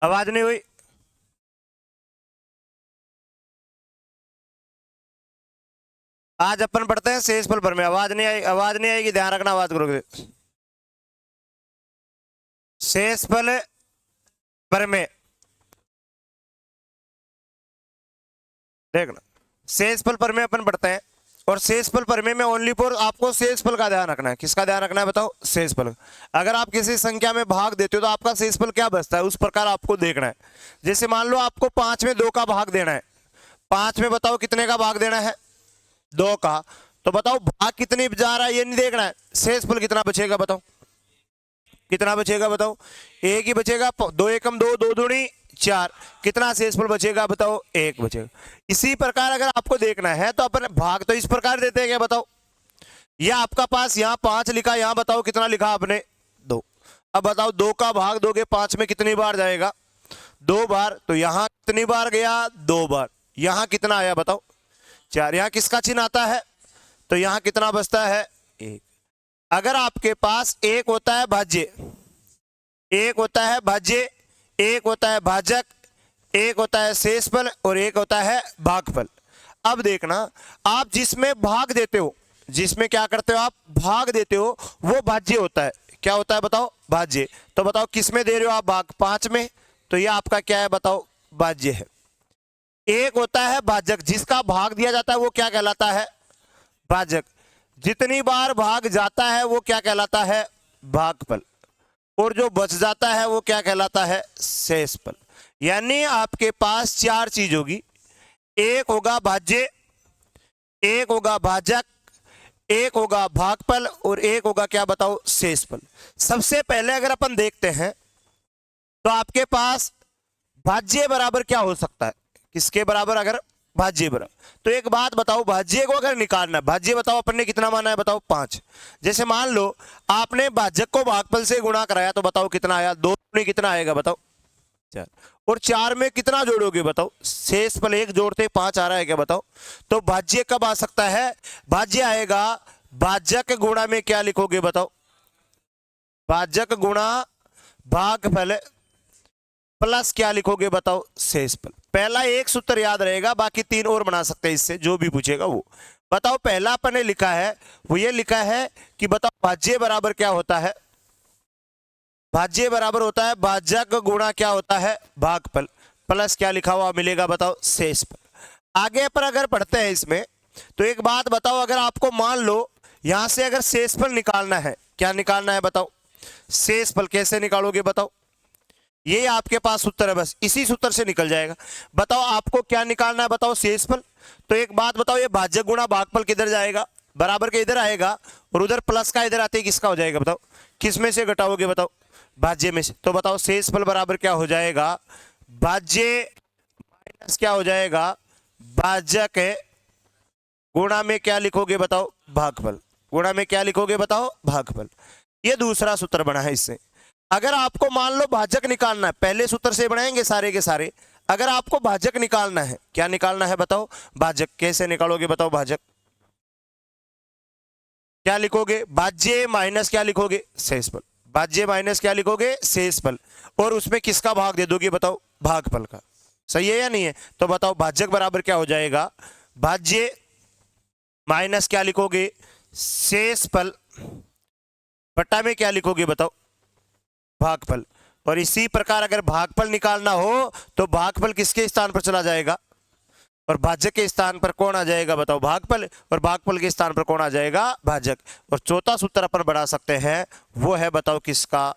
आवाज नहीं हुई? आज अपन पढ़ते हैं शेषफल प्रमेय। आवाज नहीं आई, आवाज नहीं आएगी, ध्यान रखना, आवाज करोगे। शेषफल प्रमेय देखना, शेषफल प्रमेय अपन पढ़ते हैं। और शेषफल प्रमेय में ओनली फॉर आपको शेषफल का ध्यान रखना है। किसका ध्यान रखना है बताओ? शेषफल। अगर आप किसी संख्या में भाग देते हो तो आपका शेषफल क्या बचता है उस प्रकार आपको देखना है। जैसे मान लो आपको 5 में 2 का भाग देना है। 5 में बताओ कितने का भाग देना है? 2 का। तो बताओ भाग कितनी जा रहा है ये नहीं देखना है, शेषफल कितना बचेगा बताओ। कितना बचेगा बताओ? एक ही बचेगा। 2 एकम 2, 2 दूनी 4। कितना शेषफल बचेगा बताओ? 1 बचेगा। इसी प्रकार अगर आपको देखना है तो अपन भाग तो इस प्रकार देते हैं क्या बताओ? ये आपका पास यहाँ 5 लिखा, यहाँ बताओ कितना लिखा आपने? 2। अब बताओ 2 का भाग दोगे 5 में कितनी बार जाएगा? 2 बार। तो यहाँ कितनी बार गया? 2 बार। यहाँ कितना आया बताओ? 4। यहाँ किसका चिन्ह आता है? तो यहाँ कितना बचता है? 1। अगर आपके पास एक होता है भाज्य, एक होता है भाज्य, एक होता है भाजक, एक होता है शेषफल और एक होता है भागफल। अब देखना, आप जिसमें भाग देते हो, जिसमें क्या करते हो आप? भाग देते हो, वो भाज्य होता है। क्या होता है बताओ? भाज्य। तो बताओ किस में दे रहे हो आप भाग? 5 में। तो ये आपका क्या है बताओ? भाज्य है। एक होता है भाजक, जिसका भाग दिया जाता है वो क्या कहलाता है? भाजक। जितनी बार भाग जाता है वो क्या कहलाता है? भागफल। और जो बच जाता है वो क्या कहलाता है? शेषफल। यानी आपके पास 4 चीज होगी। एक होगा भाज्य, एक होगा भाजक, एक होगा भागफल और एक होगा क्या बताओ? शेषफल। सबसे पहले अगर अपन देखते हैं तो आपके पास भाज्य बराबर क्या हो सकता है? किसके बराबर? अगर भाज्य बराबर, तो एक बात बताओ, भाज्य को अगर निकालना है, भाज्य बताओ अपन ने कितना माना है बताओ? 5। जैसे मान लो आपने भाजक को भागफल से गुणा कराया तो बताओ कितना आया? 2 में कितना आएगा बताओ? 4। और 4 में कितना जोड़ोगे बताओ? शेषफल 1 जोड़ते 5 आ रहा है क्या बताओ? तो भाज्य कब आ सकता है? भाज्य आएगा भाजक गुणा में क्या लिखोगे बताओ? भाजक गुणा भागफल प्लस क्या लिखोगे बताओ? शेषफल। पहला एक सूत्र याद रहेगा, बाकी 3 और बना सकते हैं इससे, जो भी पूछेगा वो बताओ। पहला अपन ने लिखा है वो ये लिखा है कि बताओ भाज्य बराबर क्या होता है? भाज्य बराबर होता है भाजक गुणा क्या होता है? भागफल प्लस क्या लिखा हुआ मिलेगा बताओ? शेषफल। आगे पर अगर पढ़ते हैं इसमें तो एक बात बताओ, अगर आपको मान लो यहां से अगर शेषफल निकालना है, क्या निकालना है बताओ? शेषफल। कैसे निकालोगे बताओ? ये आपके पास सूत्र है, बस इसी सूत्र से निकल जाएगा। बताओ आपको क्या निकालना है बताओ? शेषफल। तो एक बात बताओ, ये भाजक गुणा भागफल किधर जाएगा? बराबर के इधर आएगा, और उधर प्लस का इधर आते ही किसका हो जाएगा बताओ? किस में से घटाओगे बताओ? भाज्य में से। तो बताओ शेषफल बराबर क्या हो जाएगा? भाज्य माइनस क्या हो जाएगा? भाजक गुणा में क्या लिखोगे बताओ? भागफल। गुणा में क्या लिखोगे बताओ? भागफल। ये दूसरा सूत्र बना है इससे। अगर आपको मान लो भाजक निकालना है, पहले सूत्र से बनाएंगे सारे के सारे। अगर आपको भाजक निकालना है, क्या निकालना है बताओ? भाजक। कैसे निकालोगे बताओ भाजक? क्या लिखोगे? भाज्य माइनस क्या लिखोगे? शेषफल। भाज्य माइनस क्या लिखोगे? शेषफल। और उसमें किसका भाग दे दोगे बताओ? भागफल का। सही है या नहीं है? तो बताओ भाजक बराबर क्या हो जाएगा? भाज्य माइनस क्या लिखोगे? शेषफल बट्टा में क्या लिखोगे बताओ? भागफल। और इसी प्रकार अगर भागफल निकालना हो तो भागफल किसके स्थान पर चला जाएगा? और भाजक के स्थान पर कौन आ जाएगा बताओ? भागफल। और भागफल के स्थान पर कौन आ जाएगा? भाजक। और चौथा सूत्र अपन बढ़ा सकते हैं, वो है बताओ किसका?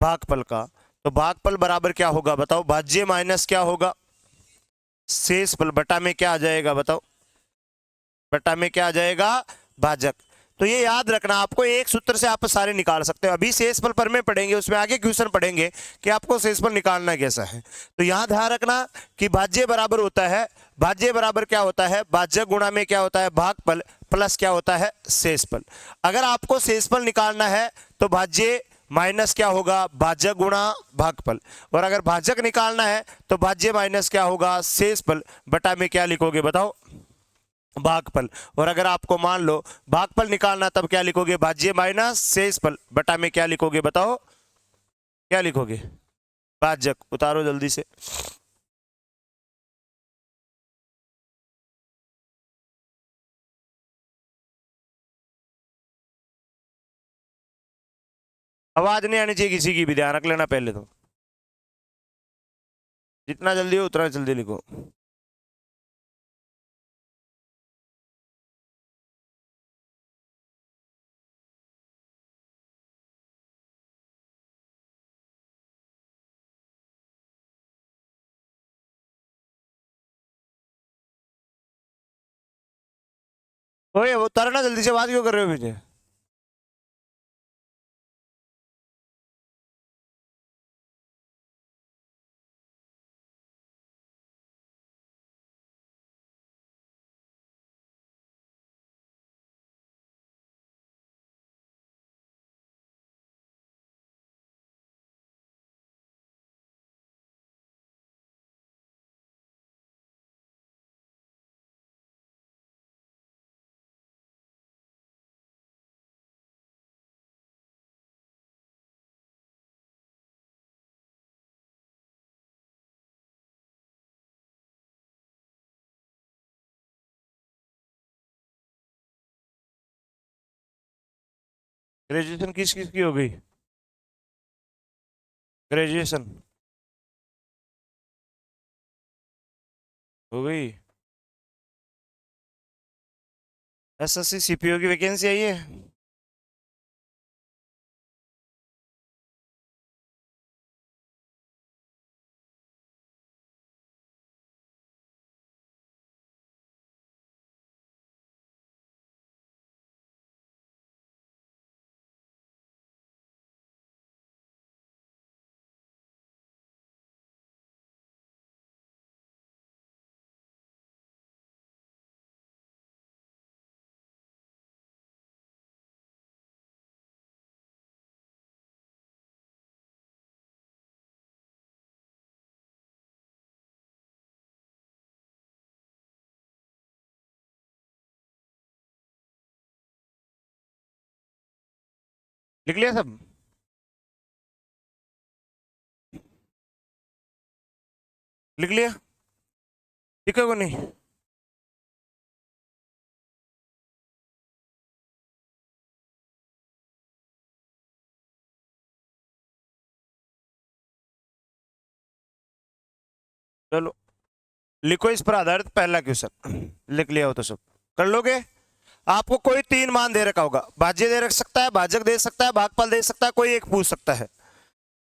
भागफल का। तो भागफल बराबर क्या होगा बताओ? भाज्य माइनस क्या होगा? शेषफल बटा में क्या आ जाएगा बताओ? बटा में क्या आ जाएगा? भाजक। तो ये याद रखना, आपको एक सूत्र से आप सारे निकाल सकते हो। अभी शेषफल पर में पढ़ेंगे, उसमें आगे क्वेश्चन पढ़ेंगे कि आपको शेषफल निकालना कैसा है। तो यहां ध्यान रखना कि भाज्य बराबर होता है, भाज्य बराबर क्या होता है? भाजक गुणा में क्या होता है? भागफल प्लस क्या होता है? शेषफल। अगर आपको शेषफल निकालना है तो भाज्य माइनस क्या होगा? भाजक गुणा भागफल। और अगर भाजक निकालना है तो भाज्य माइनस क्या होगा? शेषफल बटा में क्या लिखोगे बताओ? भागफल। और अगर आपको मान लो भागफल निकालना, तब क्या लिखोगे? भाज्य माइनस शेषफल बटा में क्या लिखोगे बताओ? क्या लिखोगे? भाजक उतारो जल्दी से। आवाज नहीं आनी चाहिए किसी की भी, ध्यान रख लेना पहले तो। जितना जल्दी हो उतना जल्दी लिखो। ओए वो उतारो ना जल्दी से, बात क्यों कर रहे हो मुझे? ग्रेजुएशन किस किस की हो गई? ग्रेजुएशन हो गई। एसएससी सीपीओ की वैकेंसी आई है। लिख लिया सब? लिख लिया? लिखा को नहीं? चलो लिखो इस पर आधारित पहला क्वेश्चन। लिख लिया हो तो सब कर लोगे। आपको कोई तीन मान दे रखा होगा, भाज्य दे रख सकता है, भाजक दे सकता है, भागफल दे सकता है, कोई एक पूछ सकता है।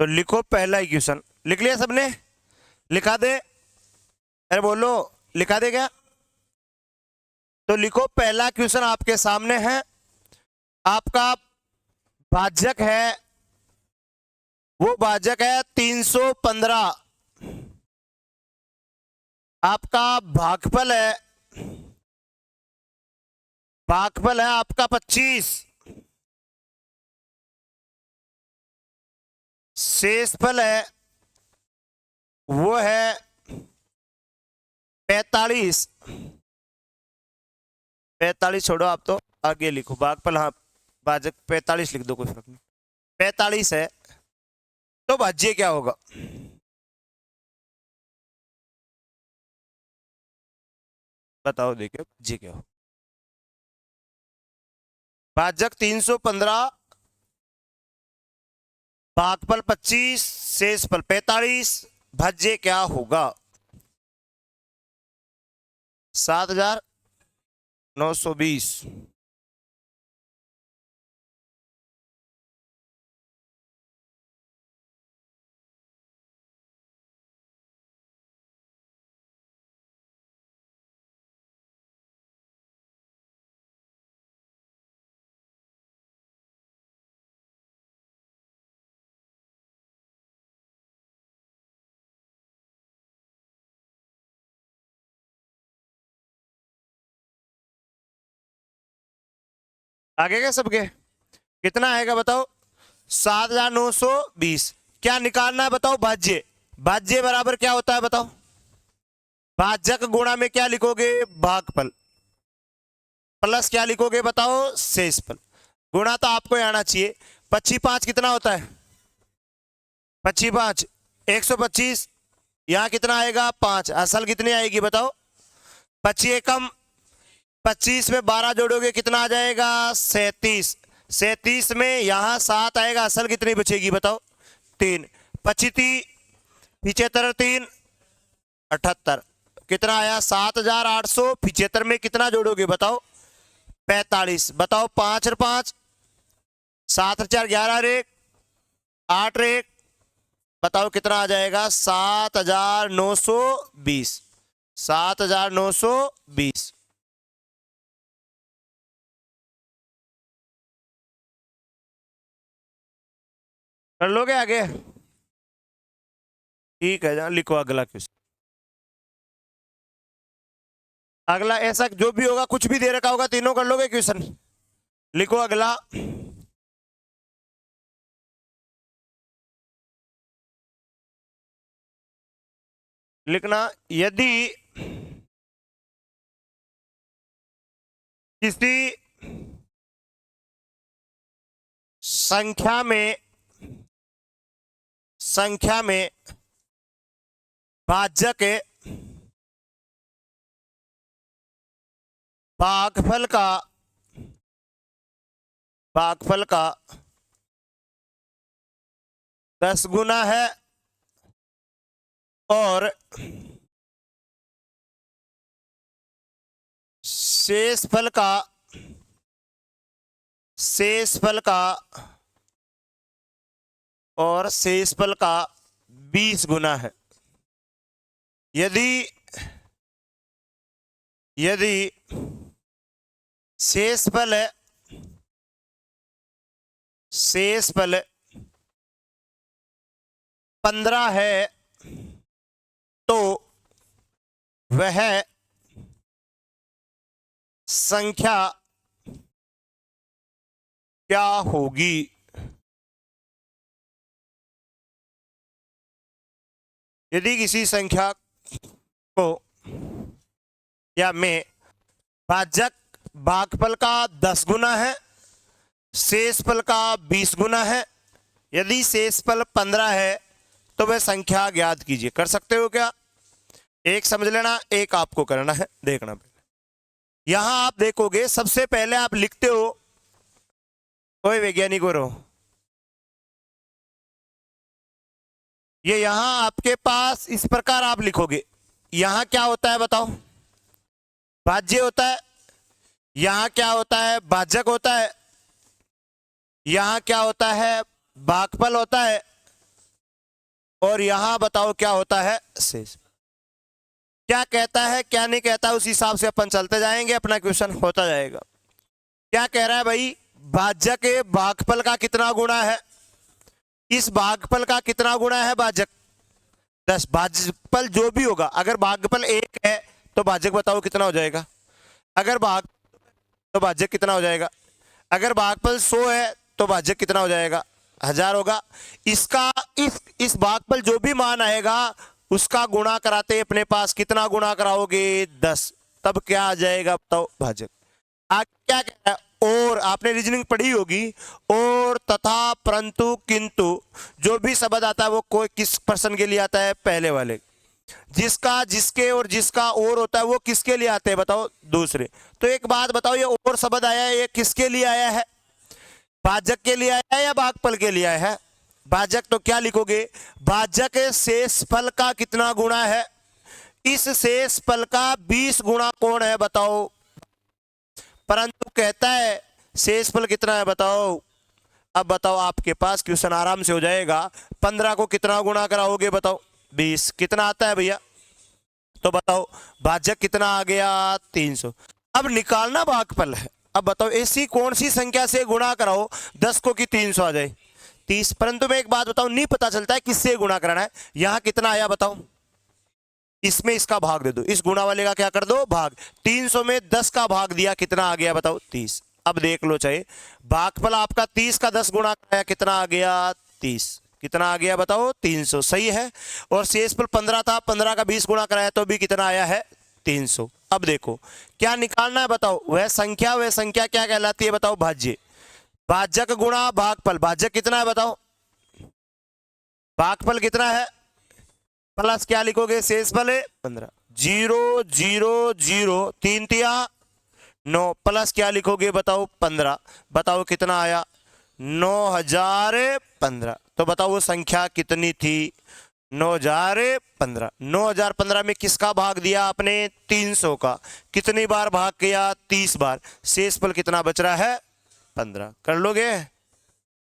तो लिखो पहला ही क्वेश्चन। लिख लिया सबने? लिखा दे? अरे बोलो, लिखा दे क्या? तो लिखो पहला क्वेश्चन आपके सामने है। आपका भाजक है, वो भाजक है 315। आपका भागफल है, भागफल है आपका 25। शेषफल है वो है 45। 45 छोड़ो आप, तो आगे लिखो भागफल। हाँ भाजक 45 लिख दो, कोई फर्क नहीं। 45 है तो भाज्य क्या होगा? बताओ देखिए भाज्य क्या होगा। भाजक 315, भागफल 25, शेषफल 45, भाज्य क्या होगा? 7920। आगे क्या सबके? कितना आएगा बताओ? 7920। क्या निकालना है बताओ? भाज्य। भाज्य बराबर क्या होता है बताओ? भाजक गुणा में क्या लिखोगे? भागफल। प्लस क्या लिखोगे बताओ? शेषफल। गुणा तो आपको आना चाहिए। 25 5 कितना होता है? 25 5 125, यहाँ कितना आएगा 5, असल कितनी आएगी बताओ 25 एकम, 25 में 12 जोड़ोगे कितना आ जाएगा 37, 37 में यहाँ 7 आएगा, असल कितनी बचेगी बताओ 3, 25 75 3 78, कितना आया 7875 में कितना जोड़ोगे बताओ 45, बताओ 5 और 5 7 और 4 11 रेख 8 रेख, बताओ कितना आ जाएगा 7920, 7920। कर लोगे आगे? ठीक है, लिखो अगला क्वेश्चन। अगला ऐसा जो भी होगा कुछ भी दे रखा होगा तीनों कर लोगे क्वेश्चन। लिखो अगला। लिखना, यदि किसी संख्या में भाज्य के भागफल का 10 गुना है और शेषफल का 20 गुना है। यदि शेषफल 15 है तो वह संख्या क्या होगी? यदि किसी संख्या को या में भागफल का 10 गुना है, शेषफल का 20 गुना है, यदि शेषफल 15 है तो वह संख्या ज्ञात कीजिए। कर सकते हो क्या? एक समझ लेना, एक आपको करना है, देखना पहले। यहां आप देखोगे सबसे पहले आप लिखते हो, कोई वैज्ञानिक हो रहो, ये यहां आपके पास इस प्रकार आप लिखोगे। यहां क्या होता है बताओ? भाज्य होता है। यहां क्या होता है? भाजक होता है। यहां क्या होता है? भागफल होता है। और यहां बताओ क्या होता है? शेष। क्या कहता है क्या नहीं कहता उस हिसाब से अपन चलते जाएंगे, अपना क्वेश्चन होता जाएगा। क्या कह रहा है भाई? भाज्य के भागफल का कितना गुणा है? इस भागफल का कितना गुणा है भाजक? 10। भागफल जो भी होगा, अगर भागफल 1 है तो भाजक बताओ कितना हो जाएगा? अगर भाग तो भाजक कितना हो जाएगा? अगर भागफल 100 है तो भाजक कितना हो जाएगा? 1000 होगा। इसका इस भागफल जो भी मान आएगा उसका गुणा कराते अपने पास कितना गुणा कराओगे? 10। तब क्या आ जाएगा बताओ? भाजक। आगे क्या कह रहा है? और आपने रीजनिंग पढ़ी होगी, और तथा परंतु किंतु जो भी शब्द आता है वो कोई किस पर्सन के लिए आता है? पहले वाले। जिसका जिसके और जिसका और होता है वो किसके लिए आते हैं बताओ? दूसरे। तो एक बात बताओ, ये और शब्द आया है ये किसके लिए आया है? भाजक के लिए आया है या भागफल के लिए आया है? भाजक। तो क्या लिखोगे? भाजक शेषफल का कितना गुणा है? इस शेषफल का 20 गुणा कौन है बताओ? परंतु कहता है शेषफल कितना है बताओ? अब बताओ, आपके पास क्वेश्चन आराम से हो जाएगा। 15 को कितना गुणा कराओगे बताओ? 20। कितना आता है भैया? तो बताओ भाजक कितना आ गया? 300। अब निकालना भागफल है। अब बताओ ऐसी कौन सी संख्या से गुणा कराओ 10 को कि 300 आ जाए? 30। परंतु मैं एक बात बताऊं, नहीं पता चलता है किससे गुणा कराना है। यहां कितना आया बताओ? इसमें इसका भाग दे दो, इस गुणा वाले का क्या कर दो? भाग। 300 में 10 का भाग दिया, कितना आ गया बताओ? 30। अब देख लो, चाहे भागफल आपका 30 का 10 गुणा कराया, कितना आ गया? 30। कितना आ गया बताओ? 300। सही है। और शेषफल 15 था, 15 का 20 गुणा कराया तो भी कितना आया है? 300। अब देखो क्या निकालना है बताओ? वह संख्या क्या कहलाती है बताओ? भाज्य। भाजक गुणा भागफल। भाजक कितना है बताओ? भागफल कितना है? प्लस क्या लिखोगे, शेषफल है 15, 0 0 0, 3 × 9, प्लस क्या लिखोगे बताओ 15, बताओ कितना आया 9015। तो बताओ वो संख्या कितनी थी, 9015। 9015 में किसका भाग दिया आपने, 300 का। कितनी बार भाग किया, 30 बार। शेषफल कितना बच रहा है, 15। कर लोगे,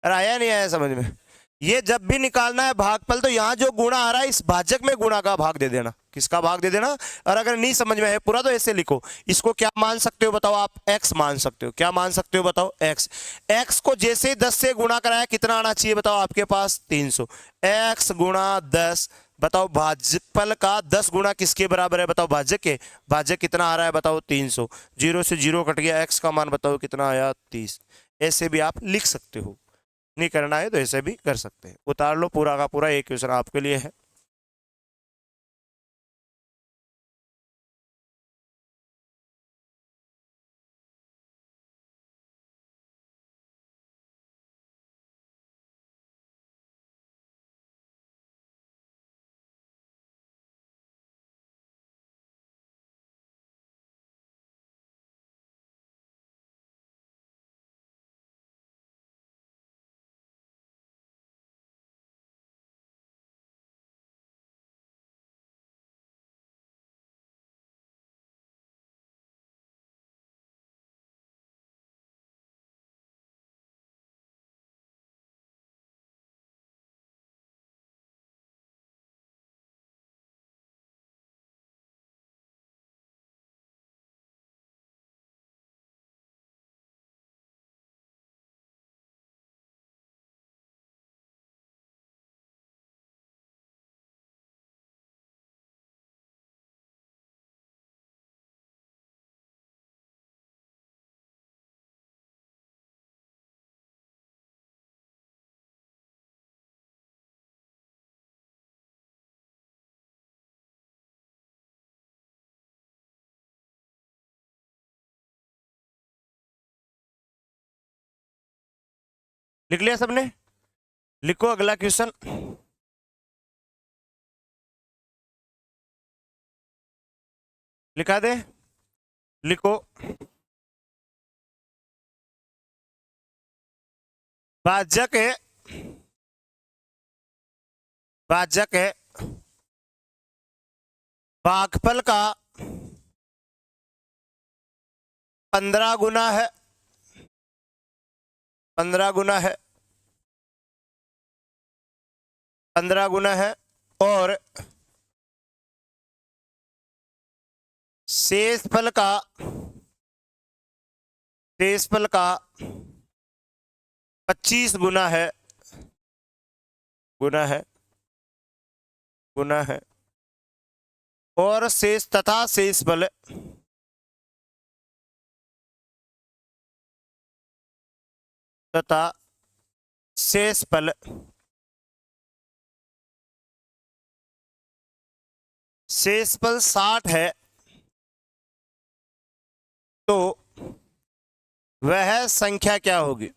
अरे आया नहीं आया समझ में। ये जब भी निकालना है भागफल तो यहां जो गुणा आ रहा है इस भाजक में गुणा का भाग दे देना, किसका भाग दे देना। और अगर नहीं समझ में है पूरा तो ऐसे लिखो, इसको क्या मान सकते हो बताओ आप, x मान सकते हो। क्या मान सकते हो बताओ, x। x को जैसे ही 10 से गुणा कराया कितना आना चाहिए बताओ आपके पास, 300। x गुणा 10, बताओ भाजकफल का 10 गुणा किसके बराबर है बताओ, भाजक के। भाजक कितना आ रहा है बताओ, 300। 0 से 0 कट गया, x का मान बताओ कितना आया, 30। ऐसे भी आप लिख सकते हो, नहीं करना है तो ऐसे भी कर सकते हैं। उतार लो, पूरा का पूरा एक क्वेश्चन आपके लिए है। लिख लिया सबने, लिखो अगला क्वेश्चन। लिखा दे, लिखो। भाजक है, भाजक है भागफल का 15 गुना है, 15 गुना है, 15 गुना है। और शेषफल का, शेषफल का 25 गुना है, गुना है, गुना है। और शेष तथा शेषफल तथा शेषफल, शेषफल 60 है तो वह संख्या क्या होगी।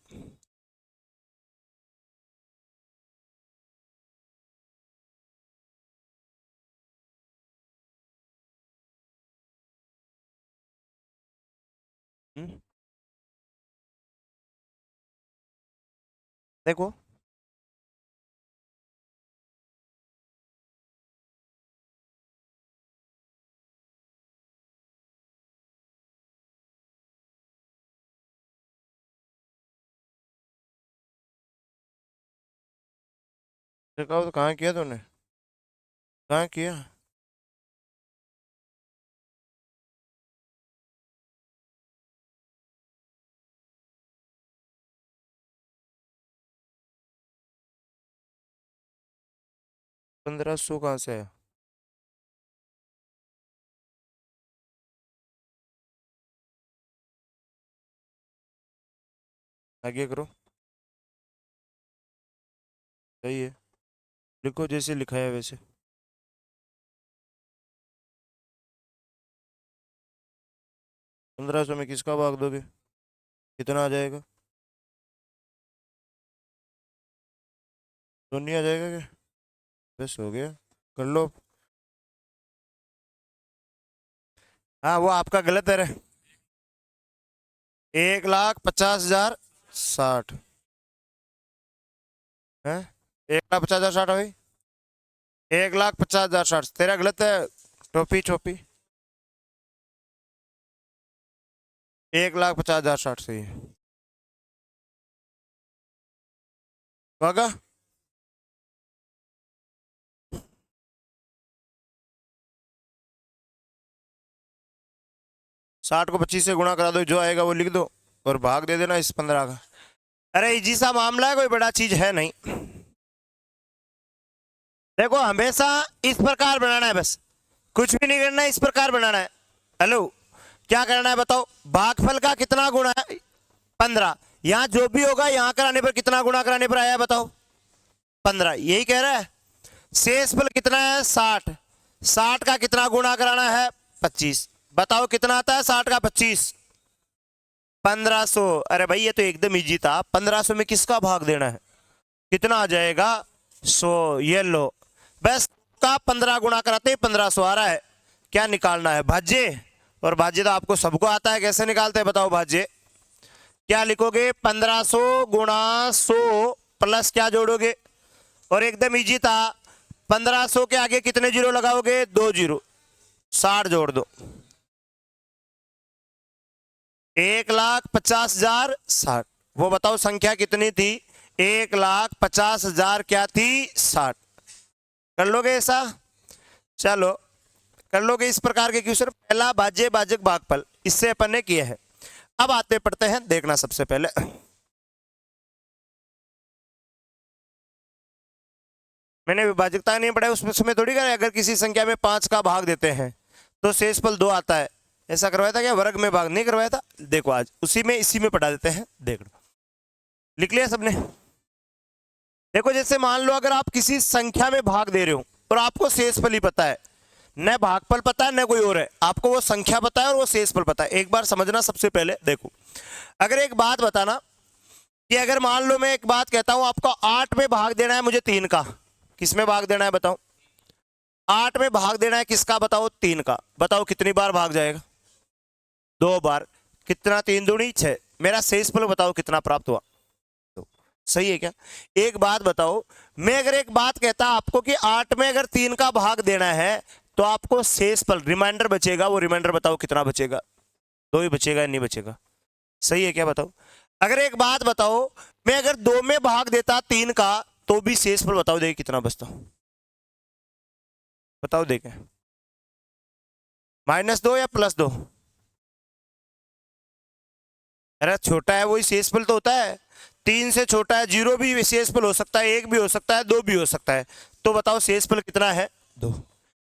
देखो, देखो तो कहाँ किया तूने, कहाँ किया। 1500 कहाँ से है। आगे करो, सही है। लिखो जैसे लिखा है वैसे। 1500 में किसका भाग दोगे, कितना आ जाएगा, तो नहीं आ जाएगा क्या, बस हो गया। कर लो। हाँ वो आपका गलत है रे। 1,50,060 है। 1,50,060 भाई। 1,50,060 तेरा गलत है। टोपी टोपी। 1,50,060 सही है। होगा। 60 को 25 से गुणा करा दो, जो आएगा वो लिख दो और भाग दे देना इस 15 का। अरे इजी सा मामला है, कोई बड़ा चीज है नहीं। देखो हमेशा इस प्रकार बनाना है, बस कुछ भी नहीं करना है, इस प्रकार बनाना है। हेलो, क्या करना है बताओ? भागफल का कितना गुणा है? 15। यहां जो भी होगा यहां कराने पर कितना गुणा कराने पर आया बताओ? 15। यही कह रहा है। शेषफल कितना है? 60। 60 का कितना गुणा कराना है? 25। बताओ कितना आता है 60 का 25? 1500। अरे भाई ये तो एकदम इजी था। 1500 में किसका भाग देना है? कितना आ जाएगा? 100। ये लो, बस का 15 गुणा कराते ही 1500 आ रहा है। क्या निकालना है? भाज्य। और भाज्य तो आपको सबको आता है, कैसे निकालते हैं बताओ भाज्य? क्या लिखोगे? 1500 गुणा 100 प्लस क्या जोड़ोगे? और एकदम इजी था। 1500 के आगे कितने जीरो लगाओगे? 2 जीरो। 60 जोड़ दो। 1,50,060। वो बताओ संख्या कितनी थी? 1,50,000 क्या थी? 60। कर लोगे ऐसा? चलो कर लोगे इस प्रकार के क्वेश्चन। पहला भाज्य भाजक भागफल इससे अपन ने किया है। अब आते पढ़ते हैं, देखना सबसे पहले। मैंने विभाजकता नहीं पढ़ा उसमें समय थोड़ी करा। अगर किसी संख्या में 5 का भाग देते हैं तो शेषफल 2 आता है। ऐसा करवाया था क्या? वर्ग में भाग नहीं करवाया था? देखो आज उसी में इसी में पढ़ा देते हैं, देख लो। लिख लिया सबने? देखो जैसे मान लो अगर आप किसी संख्या में भाग दे रहे हो और आपको शेषफल ही पता है, न भागफल पता है न कोई और है, आपको वो संख्या पता है और वो शेषफल पता है। एक बार समझना सबसे पहले। देखो अगर एक बात बताना कि अगर मान लो मैं एक बात कहता हूं आपको 8 में भाग देना है मुझे 3 का। किस में भाग देना है बताओ? 8 में भाग देना है किसका बताओ? 3 का। बताओ कितनी बार भाग जाएगा? 2 बार। कितना? 3 दूनी 6। मेरा शेषफल बताओ कितना प्राप्त हुआ? तो सही है क्या? एक बात बताओ, मैं अगर एक बात कहता आपको कि 8 में अगर 3 का भाग देना है तो आपको शेषफल रिमाइंडर बचेगा, वो रिमाइंडर बताओ कितना बचेगा? 2 ही बचेगा या नहीं बचेगा? सही है क्या बताओ? अगर एक बात बताओ, मैं अगर 2 में भाग देता 3 का तो भी शेषफल बताओ देखिए कितना बचता? बताओ देखें। -2 या +2? अरे छोटा है वही शेषफल तो होता है। 3 से छोटा है 0 भी शेषफल हो सकता है, 1 भी हो सकता है, 2 भी हो सकता है। तो बताओ शेषफल कितना है? 2।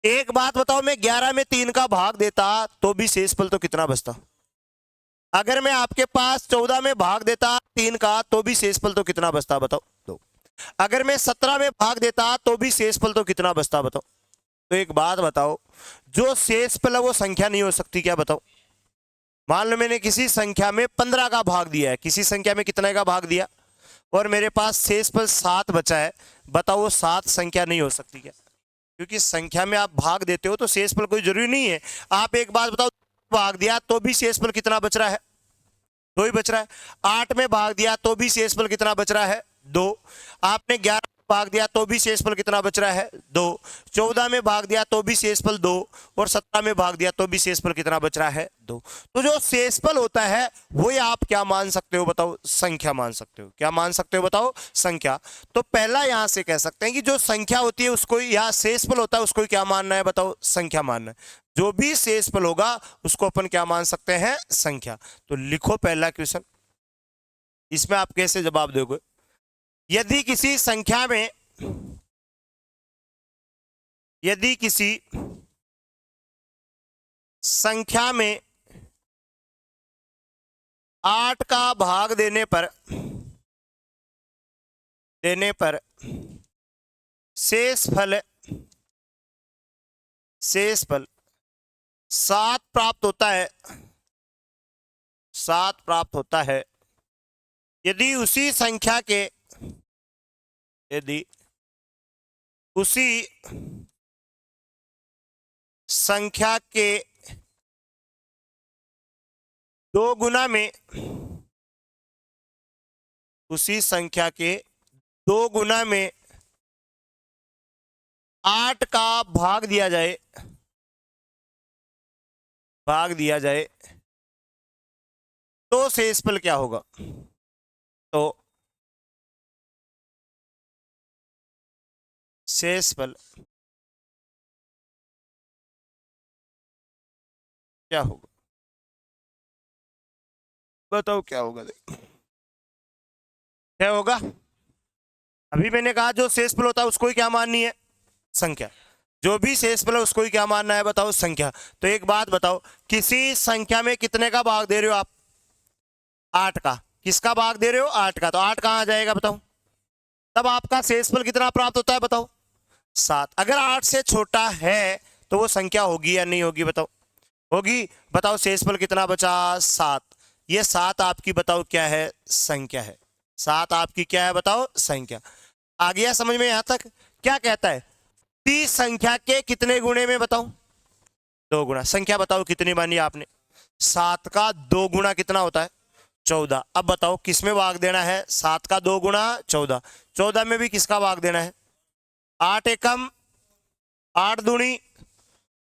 एक बात बताओ, मैं 11 में 3 का भाग देता तो भी शेषफल तो कितना बचता? अगर मैं आपके पास 14 में भाग देता 3 का तो भी शेषफल तो कितना बचता बताओ? 2। अगर मैं 17 में भाग देता तो भी शेषफल तो कितना बचता बताओ? तो एक बात बताओ, जो शेषफल है वो संख्या नहीं हो सकती क्या? बताओ। मान लो मैंने किसी संख्या में 15 का भाग दिया है, किसी संख्या में कितने का भाग दिया और मेरे पास शेषफल 7 बचा है। बताओ वो 7 संख्या नहीं हो सकती क्या? क्योंकि संख्या में आप भाग देते हो तो शेषफल कोई जरूरी नहीं है। आप एक बात बताओ, भाग दिया तो भी शेषफल कितना बच रहा है? 2 ही बच रहा है। 8 में भाग दिया तो भी शेषफल कितना बच रहा है? 2। आपने 11 में भाग दिया तो भी शेषफल कितना बच रहा है? 2। 14 में भाग दिया तो भी शेषफल 2 और 17 में भाग दिया तो भी शेषफल कितना बच रहा है? 2। तो जो शेषफल होता है वही आप क्या मान सकते हो बताओ? संख्या मान सकते हो। क्या मान सकते हो बताओ? संख्या। तो पहला यहां से कह सकते हैं कि जो संख्या होती है उसको, या शेषफल होता है उसको क्या मानना है बताओ? संख्या मानना है। जो भी शेषफल होगा उसको अपन क्या मान सकते हैं? संख्या। तो लिखो पहला क्वेश्चन। इसमें आप कैसे जवाब दोगे? यदि किसी संख्या में, यदि किसी संख्या में 8 का भाग देने पर शेषफल 7 प्राप्त होता है, 7 प्राप्त होता है यदि उसी संख्या के, यदि उसी संख्या के 2 गुना में, उसी संख्या के 2 गुना में 8 का भाग दिया जाए, तो शेषफल क्या होगा? तो शेषफल क्या होगा? बताओ क्या होगा? क्या होगा? अभी मैंने कहा जो शेषफल होता है उसको ही क्या माननी है? संख्या। जो भी शेषफल है उसको ही क्या मानना है? बताओ संख्या। तो एक बात बताओ, किसी संख्या में कितने का भाग दे रहे हो आप? 8 का। किसका भाग दे रहे हो? 8 का। तो 8 कहां आ जाएगा बताओ? तब आपका शेषफल कितना प्राप्त होता है बताओ? 7। अगर 8 से छोटा है तो वो संख्या होगी या नहीं होगी? बताओ। होगी। बताओ शेषफल कितना बचा? 7। ये 7 आपकी बताओ क्या है? संख्या है। 7 आपकी क्या है बताओ? संख्या। आ गया समझ में यहां तक? क्या कहता है? 30 संख्या के कितने गुणे में? बताओ। 2 गुना। संख्या बताओ कितनी मानी आपने? 7 का 2 गुना कितना होता है? 14। अब बताओ किसमें भाग देना है? 7 का 2 गुना 14। 14 में भी किसका भाग देना है? 8 एकम 8 दूनी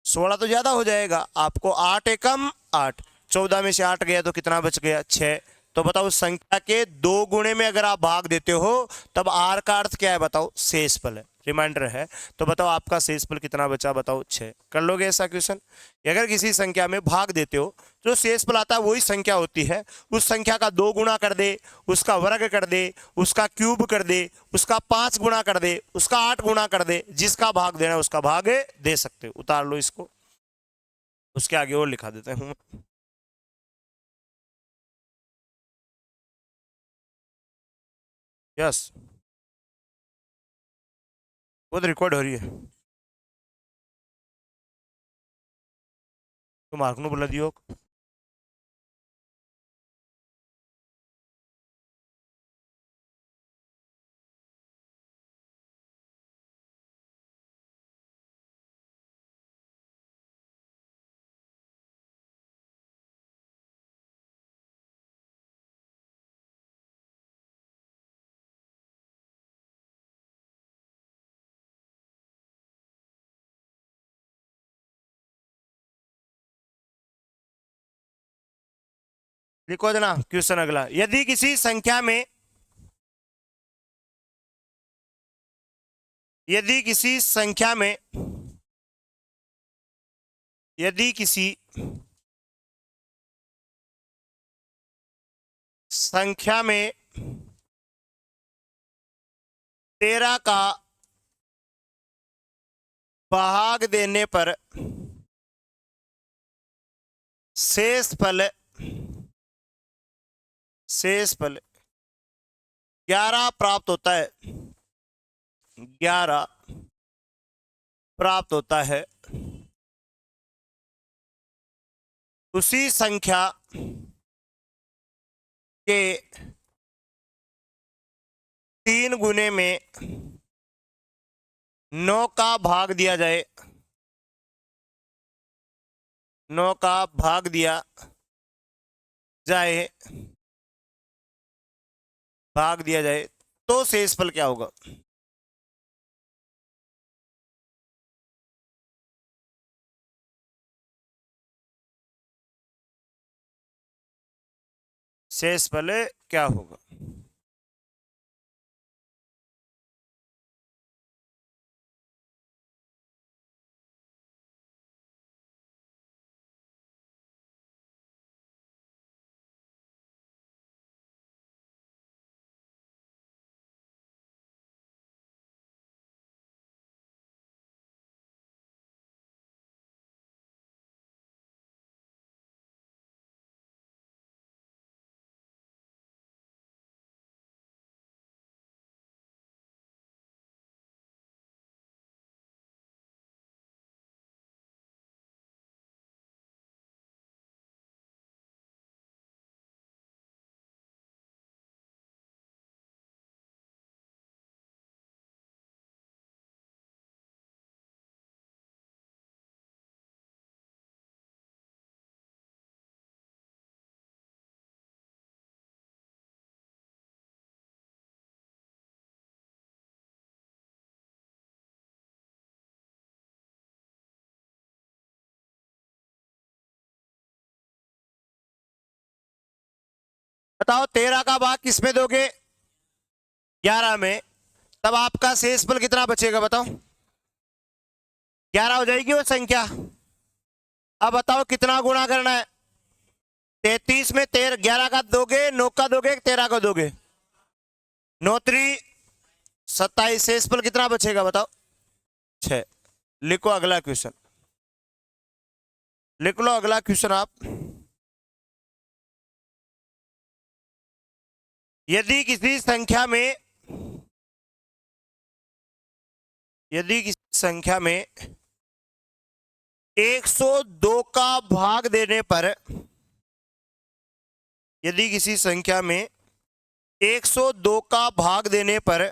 16 तो ज्यादा हो जाएगा आपको। 8 एकम 8। 14 में से 8 गया तो कितना बच गया? 6। तो बताओ संख्या के 2 गुणे में अगर आप भाग देते हो तब आर का अर्थ क्या है? बताओ शेषफल है, रिमाइंडर है। तो बताओ आपका शेषफल कितना बचा? बताओ 6। कर लोगे ऐसा क्वेश्चन? अगर किसी संख्या में भाग देते हो जो शेषफल आता है वही संख्या होती है, उस संख्या का 2 गुना कर दे, उसका वर्ग कर दे, उसका क्यूब कर दे, उसका 5 गुना कर दे, उसका 8 गुना कर दे, जिसका भाग देना है उसका भाग दे सकते हो। उतार लो इसको, उसके आगे और लिखा देते हैं। यस, वो तो रिकॉर्ड हो रही है। तो मार्क ने बोला दियो। लिखो देना क्वेश्चन अगला। यदि किसी संख्या में यदि किसी संख्या में 13 का भाग देने पर शेषफल शेषफल 11 प्राप्त होता है। 11 प्राप्त होता है। उसी संख्या के 3 गुने में 9 का भाग दिया जाए। 9 का भाग दिया जाए तो शेषफल क्या होगा? शेषफल क्या होगा? बताओ 13 का भाग किसमें दोगे? 11 में। तब आपका शेषफल कितना बचेगा बताओ? 11 हो जाएगी वो संख्या। अब बताओ कितना गुणा करना है? 33 में 11 का दोगे, 9 का दोगे, 13 का दोगे? 9 3 27। शेषफल कितना बचेगा बताओ? 6। लिखो अगला क्वेश्चन, लिख लो अगला क्वेश्चन आप। यदि किसी संख्या में 102 का भाग देने पर, यदि किसी संख्या में 102 का भाग देने पर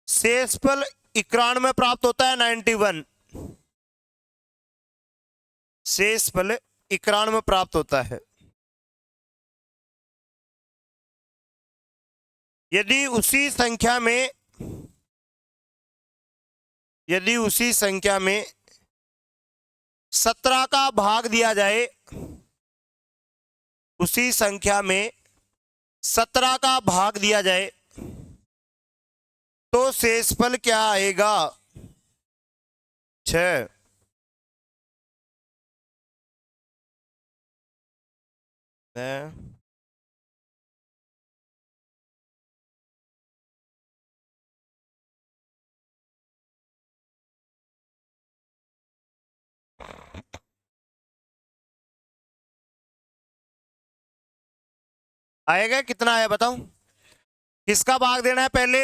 शेषफल 91 प्राप्त होता है, 91। शेषफल 91 प्राप्त होता है। यदि उसी संख्या में 17 का भाग दिया जाए, उसी संख्या में 17 का भाग दिया जाए तो शेषफल क्या आएगा? 6। आएगा कितना आया बताओ? किसका भाग देना है पहले?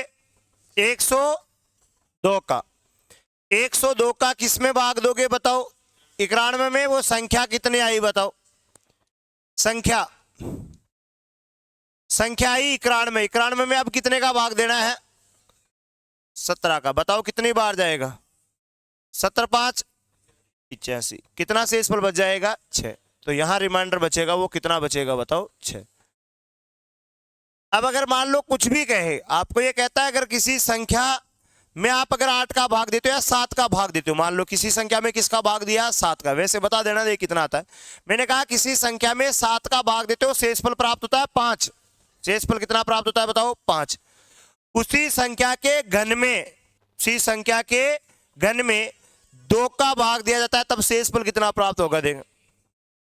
102 का। 102 का किस में भाग दोगे बताओ? 91 में। वो संख्या कितनी आई बताओ? संख्या आई 91। 91 में अब कितने का भाग देना है? 17 का। बताओ कितनी बार जाएगा? 17 5 85। कितना शेषफल बच जाएगा? 6। तो यहां रिमाइंडर बचेगा, वो कितना बचेगा बताओ? 6। अब अगर मान लो कुछ भी कहे, आपको ये कहता है अगर किसी संख्या में आप अगर 8 का भाग देते हो या 7 का भाग देते हो, मान लो किसी संख्या में किसका भाग दिया? 7 का। वैसे बता देना ये कितना आता है। मैंने कहा किसी संख्या में 7 का भाग देते हो, शेषफल प्राप्त होता है 5। शेषफल कितना प्राप्त होता है बताओ? 5। उसी संख्या के घन में, उसी संख्या के घन में 2 का भाग दिया जाता है, तब शेषफल कितना प्राप्त होगा? देंगे,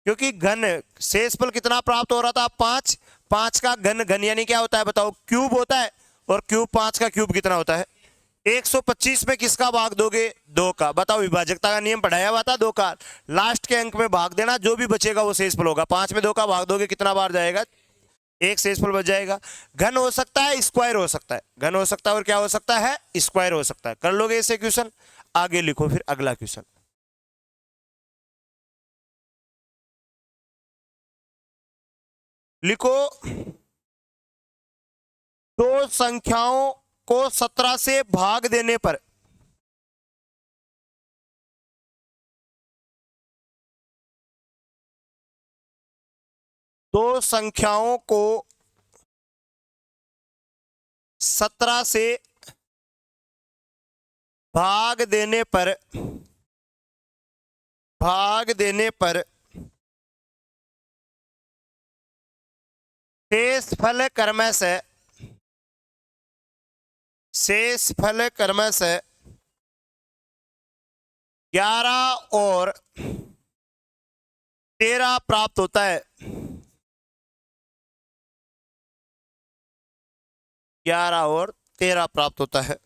क्योंकि घन शेषफल कितना प्राप्त हो रहा था? 5। 5 का घन, घन यानी क्या होता है बताओ? क्यूब होता है। और क्यूब 5 का क्यूब कितना होता है? 125 में किसका भाग दोगे? 2 का। बताओ विभाजकता का नियम पढ़ाया हुआ था 2 का। लास्ट के अंक में भाग देना, जो भी बचेगा वो शेषफल होगा। 5 में 2 का भाग दोगे कितना बार जाएगा? 1 शेषफल बच जाएगा। घन हो सकता है, स्क्वायर हो सकता है। घन हो सकता है और क्या हो सकता है? स्क्वायर हो सकता है। कर लोगे इसे क्वेश्चन? आगे लिखो फिर अगला क्वेश्चन। लिखो, दो संख्याओं को 17 से भाग देने पर दो संख्याओं को 17 से भाग देने पर शेषफल क्रमशः 11 और 13 प्राप्त होता है। 11 और 13 प्राप्त होता है।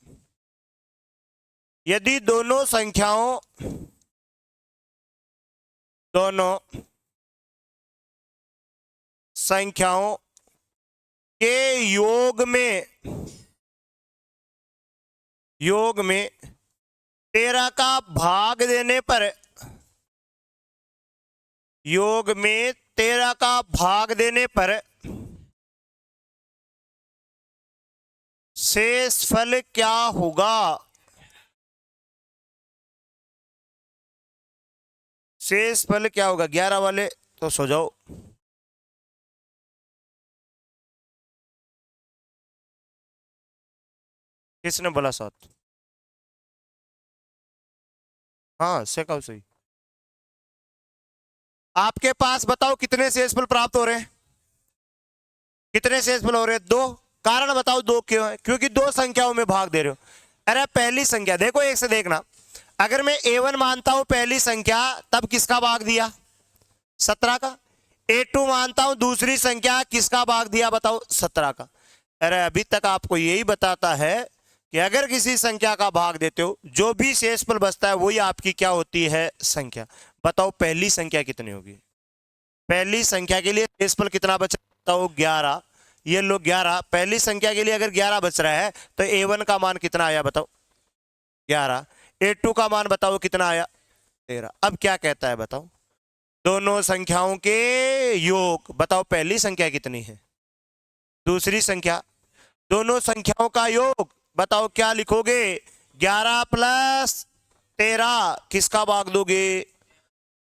यदि दोनों संख्याओं के योग में 13 का भाग देने पर शेषफल क्या होगा? शेषफल क्या होगा? 11 वाले तो सो जाओ। किसने बोला 7? हाँ से कहो सही। आपके पास बताओ कितने शेषफल प्राप्त हो रहे हैं? कितने शेषफल हो रहे हैं? 2। कारण बताओ 2 क्यों है? क्योंकि 2 संख्याओं में भाग दे रहे हो। अरे पहली संख्या देखो, एक से देखना, अगर मैं a1 मानता हूं पहली संख्या, तब किसका भाग दिया? 17 का। a2 मानता हूं दूसरी संख्या, किसका भाग दिया बताओ? 17 का। अरे अभी तक आपको यही बताता है कि अगर किसी संख्या का भाग देते हो, जो भी शेषफल बचता है वही आपकी क्या होती है? संख्या। बताओ पहली संख्या कितनी होगी? पहली संख्या के लिए शेषफल कितना बचा? बताओ 11। ये लो 11। पहली संख्या के लिए अगर 11 बच रहा है तो a1 का मान कितना आया बताओ? 11। a2 का मान बताओ कितना आया? 13। अब क्या कहता है बताओ? दोनों संख्याओं के योग। बताओ पहली संख्या कितनी है? दूसरी संख्या। दोनों संख्याओं का योग बताओ क्या लिखोगे? 11 प्लस 13 किसका भाग दोगे?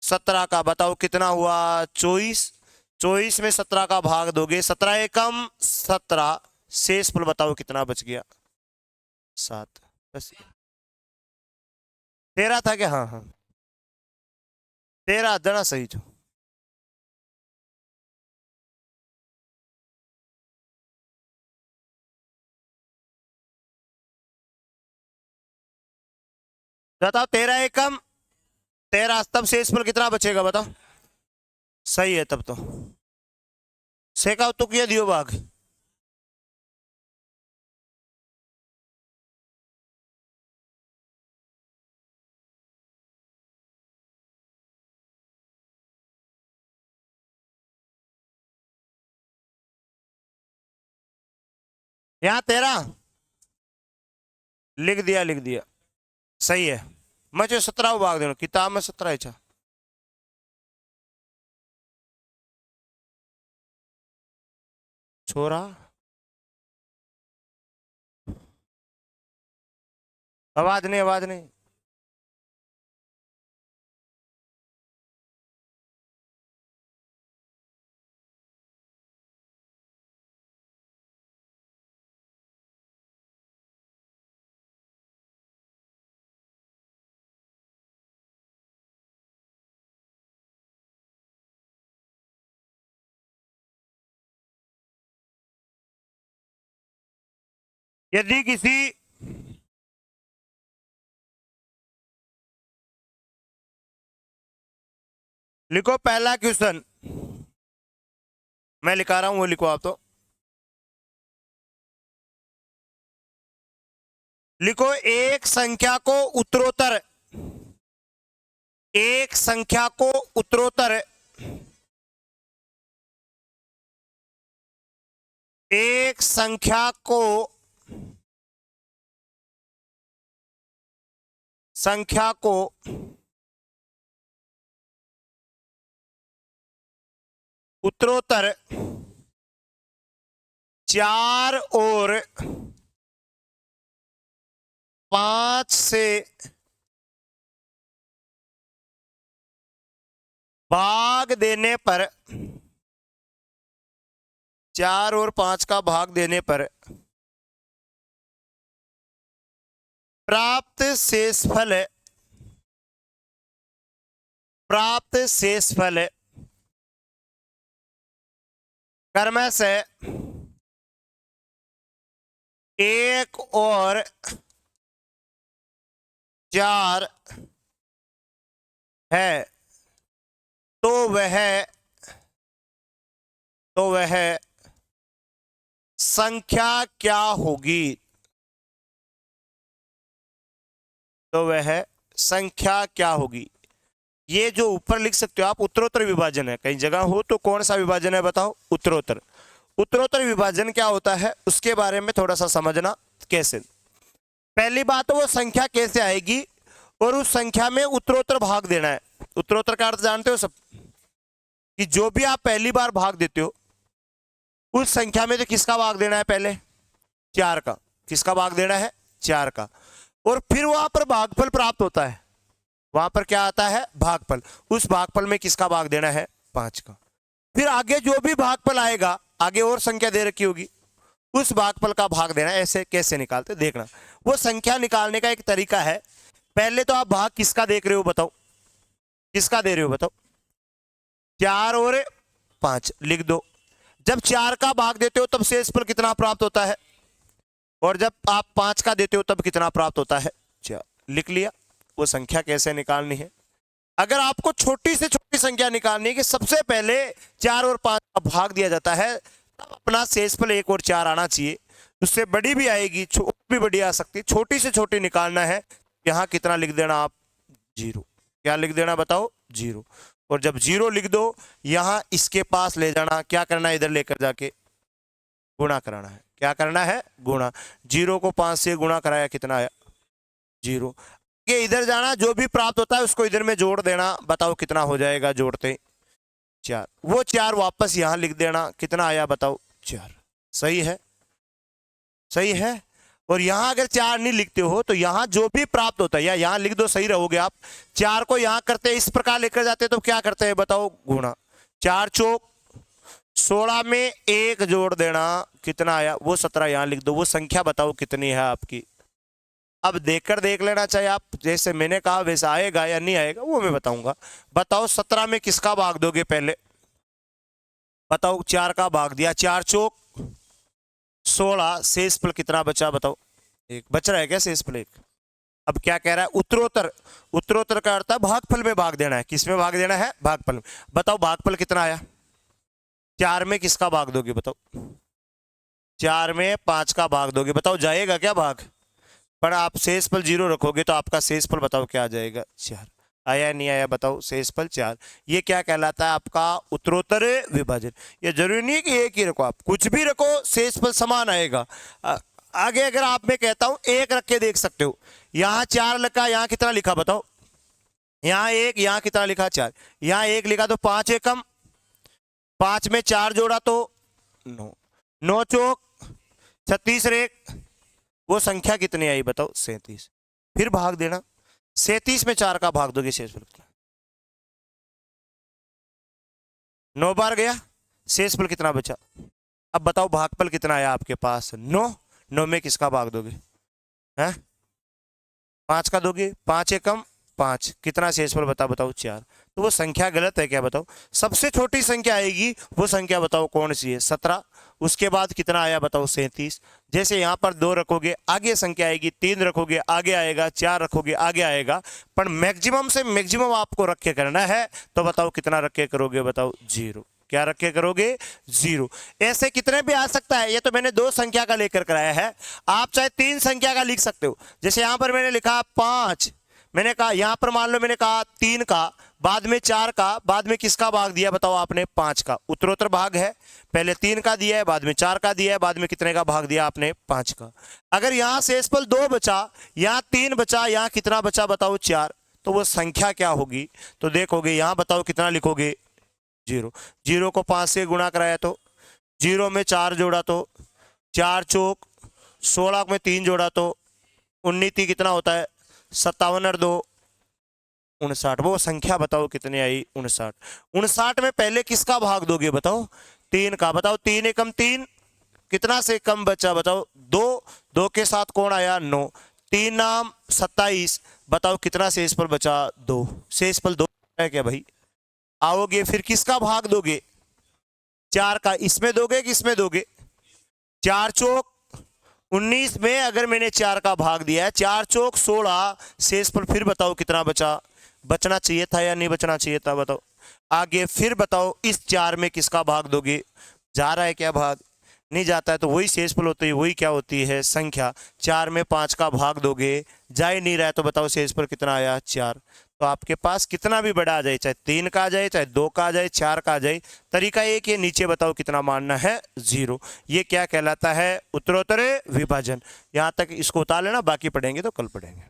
17 का। बताओ कितना हुआ? 24। 24 में 17 का भाग दोगे, 17 एकम 17। शेषफल बताओ कितना बच गया? 7। बस 13 था क्या? हाँ हाँ 13 देना सही जो। बताओ 13 एकम 13, तब शेषफल कितना बचेगा बताओ? सही है तब तो। सेका तो किया दियो भाग। यहाँ 13 लिख दिया, लिख दिया। सही है। मैं जो 17 भाग देना किताब में 17 है। छोरा आवाज नहीं, आवाज नहीं। यदि किसी लिखो पहला क्वेश्चन, मैं लिखा रहा हूं वो लिखो आप तो। लिखो एक संख्या को उत्तरोत्तर, एक संख्या को उत्तरोत्तर एक संख्या को उत्तरोत्तर 4 और 5 से भाग देने पर, 4 और 5 का भाग देने पर प्राप्त शेषफल, प्राप्त शेषफल क्रमशः 1 और 4 है, तो वह संख्या क्या होगी? तो वह संख्या क्या होगी? ये जो ऊपर लिख सकते हो आप, उत्तरोत्तर विभाजन है। कई जगह हो तो कौन सा विभाजन है बताओ? उत्तरोत्तर। उत्तरोत्तर विभाजन क्या होता है उसके बारे में थोड़ा सा समझना। कैसे? पहली बात तो वो संख्या कैसे आएगी और उस संख्या में उत्तरोत्तर भाग देना है। उत्तरोत्तर का अर्थ जानते हो सब, कि जो भी आप पहली बार भाग देते हो उस संख्या में तो किसका भाग देना है? पहले 4 का। किसका भाग देना है? 4 का। और फिर वहां पर भागफल प्राप्त होता है। वहां पर क्या आता है? भागफल। उस भागफल में किसका भाग देना है? 5 का। फिर आगे जो भी भागफल आएगा, आगे और संख्या दे रखी होगी, उस भागफल का भाग देना। ऐसे कैसे निकालते देखना। वो संख्या निकालने का एक तरीका है। पहले तो आप भाग किसका देख रहे हो बताओ? किसका दे रहे हो बताओ? 4 और 5 लिख दो। जब 4 का भाग देते हो तब शेषफल कितना प्राप्त होता है, और जब आप 5 का देते हो तब कितना प्राप्त होता है। लिख लिया। वो संख्या कैसे निकालनी है। अगर आपको छोटी से छोटी संख्या निकालनी है कि सबसे पहले 4 और 5 का भाग दिया जाता है, तब अपना शेषफल 1 और 4 आना चाहिए। उससे बड़ी भी आएगी, भी बड़ी आ सकती है। छोटी से छोटी निकालना है, यहाँ कितना लिख देना आप, 0। क्या लिख देना बताओ, 0। और जब 0 लिख दो, यहाँ इसके पास ले जाना, क्या करना है, इधर लेकर जाके गुणा कराना है। क्या करना है, गुणा। 0 को 5 से गुणा कराया, कितना आया, 0। ये इधर जाना, जो भी प्राप्त होता है उसको इधर में जोड़ देना। बताओ कितना हो जाएगा जोड़ते, 4। वो 4 वापस यहां लिख देना, कितना आया बताओ, 4। सही है, सही है। और यहां अगर 4 नहीं लिखते हो तो यहां जो भी प्राप्त होता है, या यहां लिख दो, सही रहोगे आप। 4 को यहां करते इस प्रकार लेकर जाते तो क्या करते हैं बताओ, गुणा। 4 चौक 16 में 1 जोड़ देना, कितना आया, वो 17 यहां लिख दो। वो संख्या बताओ कितनी है आपकी। अब देखकर देख लेना चाहिए आप, जैसे मैंने कहा वैसा आएगा या नहीं आएगा वो मैं बताऊंगा। बताओ 17 में किसका भाग दोगे पहले, बताओ। 4 का भाग दिया, 4 चौक 16, शेषफल कितना बचा बताओ, 1 बच रहा है क्या, शेषफल 1। अब क्या कह रहा है, उत्तरोत्तर। उत्तरोत्तर का अर्थ है भागफल में भाग देना है। किस में भाग देना है, भागफल में। बताओ भागफल कितना आया, 4 में किसका भाग दोगे बताओ, 4 में 5 का भाग दोगे। बताओ जाएगा क्या भाग, पर आप शेषफल 0 रखोगे तो आपका शेषफल बताओ क्या आ जाएगा, 4। आया नहीं आया बताओ, शेषफल 4। ये क्या कहलाता है आपका, उत्तरोत्तर विभाजन। ये जरूरी नहीं है कि एक ही रखो, आप कुछ भी रखो शेषफल समान आएगा। आगे अगर आप, मैं कहता हूं 1 रख के देख सकते हो। यहाँ 4 लिखा, यहाँ कितना लिखा बताओ, यहाँ 1, यहाँ कितना लिखा, 4। यहाँ 1 लिखा तो 5 एकम, 5 में 4 जोड़ा तो 9। 9 चौक 36 रेख, वो संख्या कितनी आई बताओ, 37। फिर भाग देना, 37 में 4 का भाग दोगे, शेषफल कितना, 9 बार गया, शेषफल कितना बचा। अब बताओ भागफल कितना आया आपके पास, 9। 9 में किसका भाग दोगे, हैं, 5 का दोगे। 5 एकम 5, कितना शेषफल बताओ, 4। तो वो संख्या गलत है क्या बताओ। सबसे छोटी संख्या आएगी, वो संख्या बताओ कौन सी है, 17। उसके बाद कितना आया बताओ, 37। जैसे यहाँ पर 2 रखोगे आगे संख्या आएगी, 3 रखोगे आगे आएगा, 4 रखोगे आगे आएगा। पर मैक्सिमम से मैक्सिमम आपको रख के करना है, तो बताओ कितना रख के करोगे बताओ, 0। क्या रख के करोगे, 0। ऐसे कितने भी आ सकता है। ये तो मैंने 2 संख्या का लेकर कराया है, आप चाहे 3 संख्या का लिख सकते हो। जैसे यहाँ पर मैंने लिखा 5, मैंने कहा यहाँ पर मान लो मैंने कहा 3 का, बाद में 4 का, बाद में किसका भाग दिया बताओ आपने, 5 का। उत्तरोत्तर भाग है, पहले 3 का दिया है, बाद में 4 का दिया है, बाद में कितने का भाग दिया आपने, 5 का। अगर यहाँ शेषफल 2 बचा, यहाँ 3 बचा, यहाँ कितना बचा बताओ, 4। तो वो संख्या क्या होगी, तो देखोगे यहाँ बताओ कितना लिखोगे, 0। 0 को 5 से गुणा कराया तो 0 में 4 जोड़ा तो 4 चौक 16 में 3 जोड़ा तो 19 कितना होता है, 57 और 2 59। वो संख्या बताओ कितनी आई, 59। 59 में पहले किसका भाग दोगे बताओ, 3 का। बताओ 3 एकम 3, कितना से कम बचा बताओ, 2। 2 के साथ कौन आया, 9। 3 नाम 27, बताओ कितना शेषफल बचा, 2। शेषफल 2 है क्या भाई। आओगे फिर किसका भाग दोगे, 4 का। इसमें दोगे कि इसमें दोगे, 4 चौक 19 में अगर मैंने 4 का भाग दिया है, 4 चौक 16, शेषफल फिर बताओ कितना बचा, बचना चाहिए था या नहीं बचना चाहिए था बताओ। आगे फिर बताओ इस 4 में किसका भाग दोगे, जा रहा है क्या भाग, नहीं जाता है तो वही शेषफल होती है, वही क्या होती है, संख्या। 4 में 5 का भाग दोगे, जा ही नहीं रहा है तो बताओ शेषफल कितना आया, 4। तो आपके पास कितना भी बड़ा आ जाए, चाहे 3 का आ जाए, चाहे 2 का आ जाए, 4 का आ जाए, तरीका एक है, नीचे बताओ कितना मानना है, 0। ये क्या कहलाता है, उत्तरोत्तर विभाजन। यहां तक इसको उतार लेना, बाकी पढ़ेंगे तो कल पढ़ेंगे।